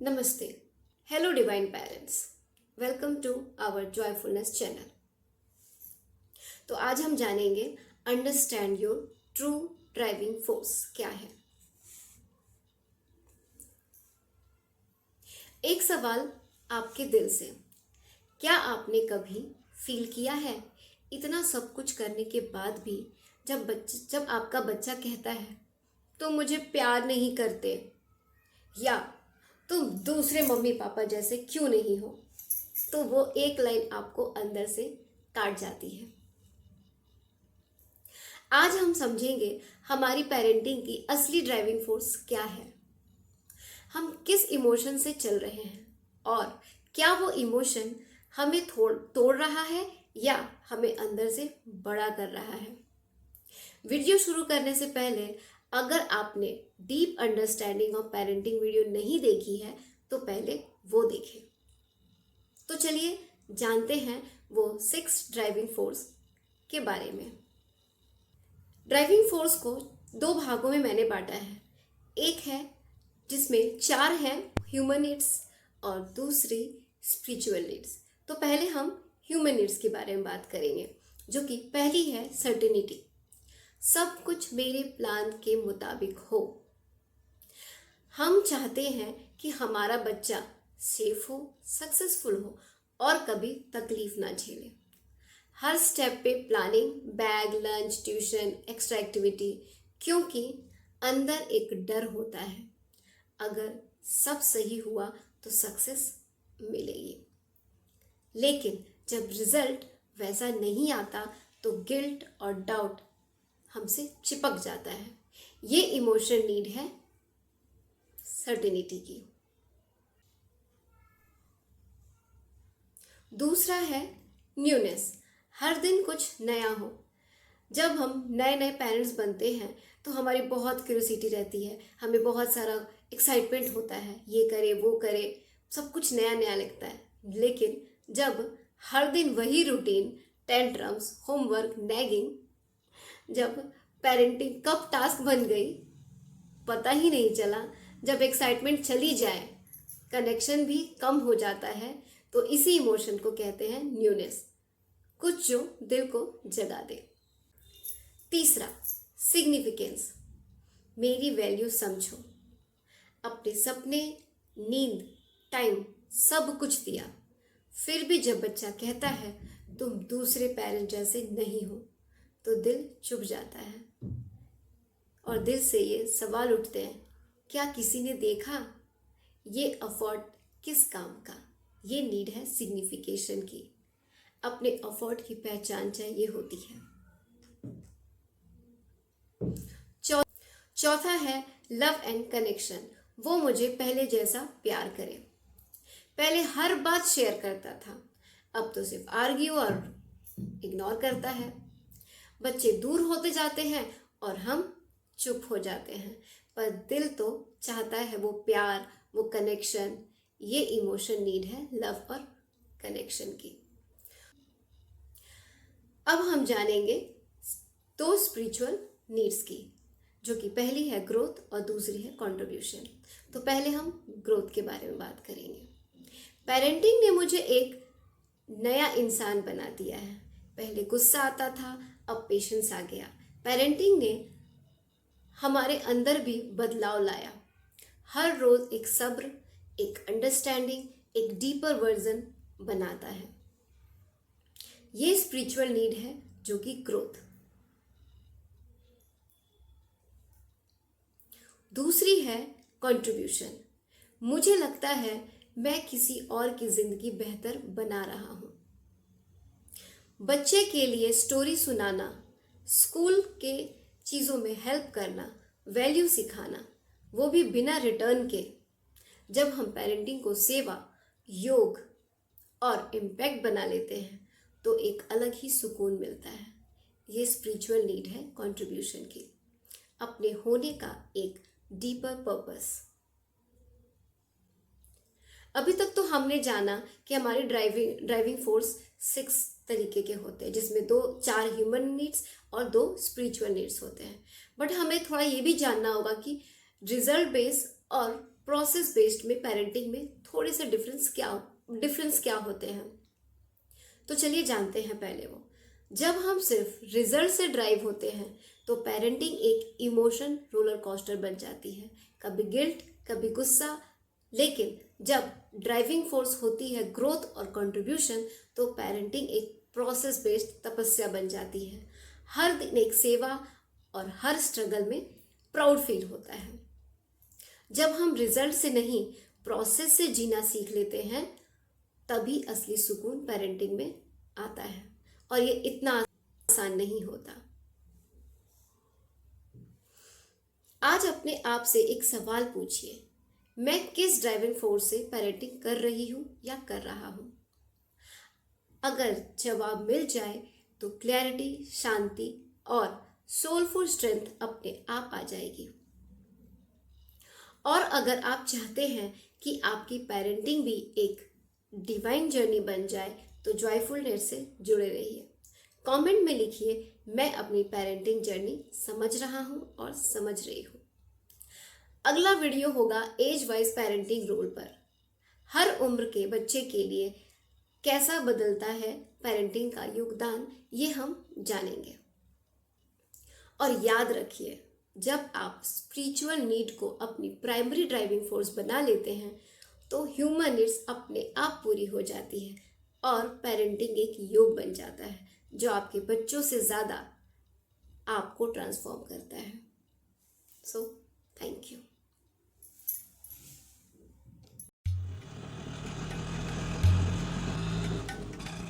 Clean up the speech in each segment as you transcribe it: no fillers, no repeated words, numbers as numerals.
Namaste. Hello, Divine Parents. Welcome to our joyfulness channel. तो आज हम जानेंगे understand your true driving force क्या है। एक सवाल आपके दिल से, क्या आपने कभी फील किया है इतना सब कुछ करने के बाद भी जब आपका बच्चा कहता है तो मुझे प्यार नहीं करते, या तुम दूसरे मम्मी पापा जैसे क्यों नहीं हो, तो वो एक लाइन आपको अंदर से काट जाती है। आज हम समझेंगे हमारी पेरेंटिंग की असली ड्राइविंग फोर्स क्या है, हम किस इमोशन से चल रहे हैं और क्या वो इमोशन हमें तोड़ रहा है या हमें अंदर से बड़ा कर रहा है। वीडियो शुरू करने से पहले अगर आपने deep understanding of parenting video नहीं देखी है तो पहले वो देखें। तो चलिए जानते हैं वो 6 ड्राइविंग फोर्स के बारे में। ड्राइविंग फोर्स को 2 भागों में मैंने बांटा है। एक है जिसमें 4 हैं ह्यूमन नीड्स और दूसरी स्पिरिचुअल नीड्स। तो पहले हम ह्यूमन नीड्स के बारे में बात करेंगे, जो कि पहली है सर्टेनिटी। सब कुछ मेरे प्लान के मुताबिक हो। हम चाहते हैं कि हमारा बच्चा सेफ हो, सक्सेसफुल हो और कभी तकलीफ ना झेले। हर स्टेप पे planning, bag, lunch, tuition, extra activity, क्योंकि अंदर एक डर होता है अगर सब सही हुआ तो सक्सेस मिलेगी, लेकिन जब रिजल्ट वैसा नहीं आता तो गिल्ट और डाउट हमसे चिपक जाता है। ये इमोशन नीड है सर्टेनिटी की। दूसरा है न्यूनेस। हर दिन कुछ नया हो। जब हम नए नए पेरेंट्स बनते हैं तो हमारी बहुत क्यूरियोसिटी रहती है, हमें बहुत सारा एक्साइटमेंट होता है, ये करे वो करे, सब कुछ नया नया लगता है। लेकिन जब हर दिन वही रूटीन, टेंट्रम्स, होमवर्क, नैगिंग, जब पेरेंटिंग कब टास्क बन गई पता ही नहीं चला, जब एक्साइटमेंट चली जाए, कनेक्शन भी कम हो जाता है, तो इसी इमोशन को कहते हैं न्यूनेस, कुछ जो दिल को जगा दे। तीसरा सिग्निफिकेंस। मेरी वैल्यू समझो। अपने सपने, नींद, टाइम सब कुछ दिया, फिर भी जब बच्चा कहता है तुम दूसरे पेरेंट जैसे नहीं हो तो दिल चुभ जाता है और दिल से ये सवाल उठते हैं, क्या किसी ने देखा ये एफर्ट किस काम का। ये नीड है सिग्निफिकेशन की। अपने एफर्ट की पहचान चाहिए होती है। चौथा है लव एंड कनेक्शन। वो मुझे पहले जैसा प्यार करे। पहले हर बात शेयर करता था, अब तो सिर्फ आर्ग्यू और इग्नोर करता है। बच्चे दूर होते जाते हैं और हम चुप हो जाते हैं, पर दिल तो चाहता है वो प्यार, वो कनेक्शन। ये इमोशन नीड है लव और कनेक्शन की। अब हम जानेंगे 2 स्पिरिचुअल नीड्स की, जो कि पहली है ग्रोथ और दूसरी है कंट्रीब्यूशन। तो पहले हम ग्रोथ के बारे में बात करेंगे। पेरेंटिंग ने मुझे एक नया इंसान बना दिया है। पहले गुस्सा आता था, अब पेशेंस आ गया। पेरेंटिंग ने हमारे अंदर भी बदलाव लाया। हर रोज एक सब्र, एक अंडरस्टैंडिंग, एक डीपर वर्जन बनाता है। ये स्पिरिचुअल नीड है, जो कि ग्रोथ। दूसरी है कंट्रीब्यूशन। मुझे लगता है मैं किसी और की जिंदगी बेहतर बना रहा हूं। बच्चे के लिए स्टोरी सुनाना, स्कूल के चीज़ों में हेल्प करना, वैल्यू सिखाना, वो भी बिना रिटर्न के। जब हम पेरेंटिंग को सेवा, योग और इम्पैक्ट बना लेते हैं तो एक अलग ही सुकून मिलता है। ये स्पिरिचुअल नीड है कंट्रीब्यूशन की, अपने होने का एक डीपर पर्पस। अभी तक तो हमने जाना कि हमारे ड्राइविंग फोर्स 6 तरीके के होते हैं, जिसमें 4 ह्यूमन नीड्स और 2 स्पिरिचुअल नीड्स होते हैं। बट हमें थोड़ा ये भी जानना होगा कि रिजल्ट बेस और प्रोसेस बेस्ड में पेरेंटिंग में थोड़े से डिफरेंस क्या होते हैं। तो चलिए जानते हैं पहले वो। जब हम सिर्फ रिजल्ट से ड्राइव होते हैं तो पेरेंटिंग एक इमोशन रोलर कोस्टर बन जाती है, कभी गिल्ट कभी गुस्सा। लेकिन जब ड्राइविंग फोर्स होती है ग्रोथ और कंट्रीब्यूशन, तो पेरेंटिंग एक प्रोसेस बेस्ड तपस्या बन जाती है। हर दिन एक सेवा और हर स्ट्रगल में प्राउड फील होता है। जब हम रिजल्ट से नहीं प्रोसेस से जीना सीख लेते हैं तभी असली सुकून पेरेंटिंग में आता है, और ये इतना आसान नहीं होता। आज अपने आप से एक सवाल पूछिए, मैं किस ड्राइविंग फोर्स से पेरेंटिंग कर रही हूं या कर रहा हूं? अगर जवाब मिल जाए तो क्लैरिटी, शांति और सोलफुल स्ट्रेंथ अपने आप आ जाएगी। और अगर आप चाहते हैं कि आपकी पेरेंटिंग भी एक डिवाइन जर्नी बन जाए तो जॉयफुलनेस से जुड़े रहिए। कमेंट में लिखिए, मैं अपनी पेरेंटिंग जर्नी समझ रहा हूं और समझ रही हूं। अगला वीडियो होगा एज वाइज पेरेंटिंग रोल पर। हर उम्र के बच्चे के लिए कैसा बदलता है पेरेंटिंग का योगदान, ये हम जानेंगे। और याद रखिए, जब आप स्पिरिचुअल नीड को अपनी प्राइमरी ड्राइविंग फोर्स बना लेते हैं तो ह्यूमन नीड्स अपने आप पूरी हो जाती है और पेरेंटिंग एक योग बन जाता है जो आपके बच्चों से ज़्यादा आपको ट्रांसफॉर्म करता है। So thank you.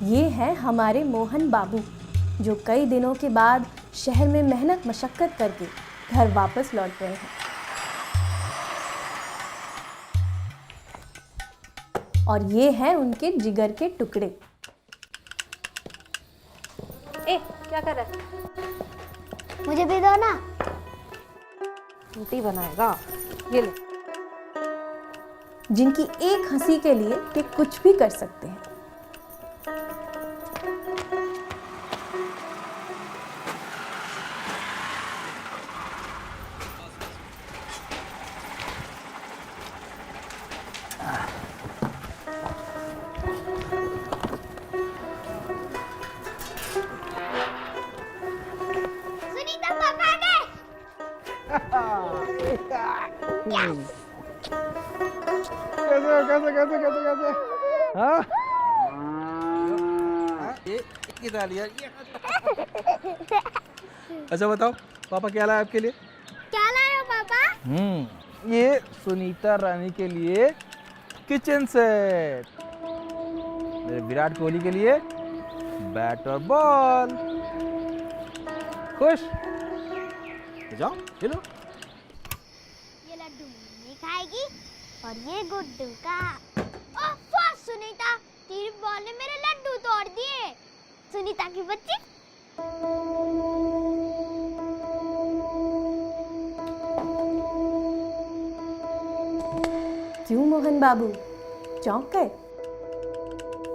ये है हमारे मोहन बाबू जो कई दिनों के बाद शहर में मेहनत मशक्कत करके घर वापस लौट रहे हैं। और ये हैं उनके जिगर के टुकड़े। ए, क्या कर रहा है? मुझे भी दो ना। रोटी बनाएगा, ये ले। जिनकी एक हंसी के लिए ये कुछ भी कर सकते हैं। सुनीता पापा आ गए। कैसे हाँ? ये किधर लिया? अच्छा बताओ, पापा क्या लाया आपके लिए? क्या लाए हो पापा? ये सुनीता रानी के लिए किचन सेट, मेरे विराट कोहली के लिए बैट और बॉल। खुश? तो जाओ खेलो। ये लड्डू मम्मी खाएगी और ये गुड्डू का। ओह सुनीता, तेरी बॉल ने मेरे लड्डू तोड़ दिए। सुनीता की बच्ची। क्यों मोहन बाबू, चौंक गए?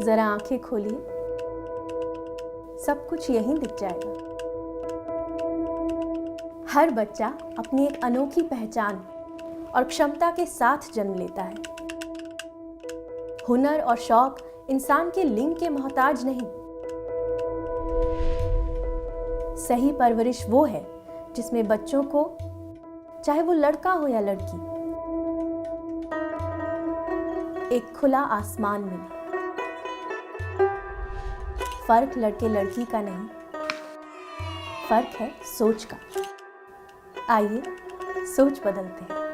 जरा आंखें खोलिए, सब कुछ यहीं दिख जाएगा। हर बच्चा अपनी एक अनोखी पहचान और क्षमता के साथ जन्म लेता है। हुनर और शौक इंसान के लिंग के मोहताज नहीं। सही परवरिश वो है जिसमें बच्चों को, चाहे वो लड़का हो या लड़की, एक खुला आसमान मिले। फर्क लड़के लड़की का नहीं, फर्क है सोच का। आइए सोच बदलते हैं।